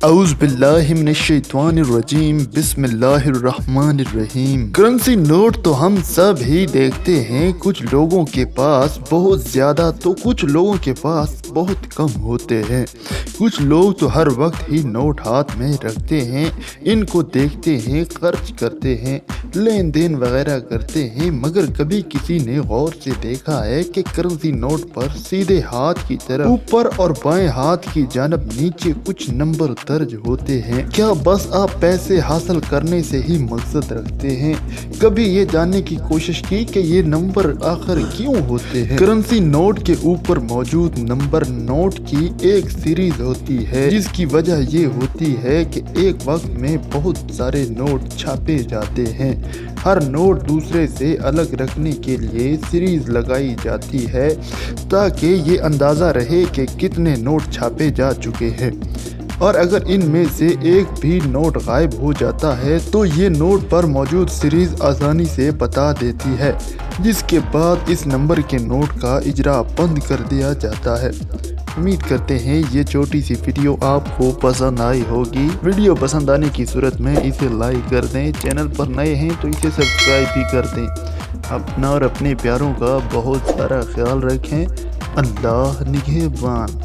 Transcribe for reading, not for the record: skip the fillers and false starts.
اعوذ باللہ من الشیطان الرجیم بسم اللہ الرحمن الرحیم۔ کرنسی نوٹ تو ہم سب ہی دیکھتے ہیں، کچھ لوگوں کے پاس بہت زیادہ تو کچھ لوگوں کے پاس بہت کم ہوتے ہیں۔ کچھ لوگ تو ہر وقت ہی نوٹ ہاتھ میں رکھتے ہیں، ان کو دیکھتے ہیں، خرچ کرتے ہیں، لین دین وغیرہ کرتے ہیں، مگر کبھی کسی نے غور سے دیکھا ہے کہ کرنسی نوٹ پر سیدھے ہاتھ کی طرف اوپر اور بائیں ہاتھ کی جانب نیچے کچھ نمبر درج ہوتے ہیں؟ کیا بس آپ پیسے حاصل کرنے سے ہی مقصد رکھتے ہیں؟ کبھی یہ جاننے کی کوشش کی کہ یہ نمبر آخر کیوں ہوتے ہیں؟ کرنسی نوٹ کے اوپر موجود نمبر نوٹ کی ایک سیریز ہوتی ہے، جس کی وجہ یہ ہوتی ہے کہ ایک وقت میں بہت سارے نوٹ چھاپے جاتے ہیں۔ ہر نوٹ دوسرے سے الگ رکھنے کے لیے سیریز لگائی جاتی ہے تاکہ یہ اندازہ رہے کہ کتنے نوٹ چھاپے جا چکے ہیں، اور اگر ان میں سے ایک بھی نوٹ غائب ہو جاتا ہے تو یہ نوٹ پر موجود سیریز آسانی سے بتا دیتی ہے، جس کے بعد اس نمبر کے نوٹ کا اجرا بند کر دیا جاتا ہے۔ امید کرتے ہیں یہ چھوٹی سی ویڈیو آپ کو پسند آئی ہوگی۔ ویڈیو پسند آنے کی صورت میں اسے لائک کر دیں، چینل پر نئے ہیں تو اسے سبسکرائب بھی کر دیں۔ اپنا اور اپنے پیاروں کا بہت سارا خیال رکھیں۔ اللہ نگہبان۔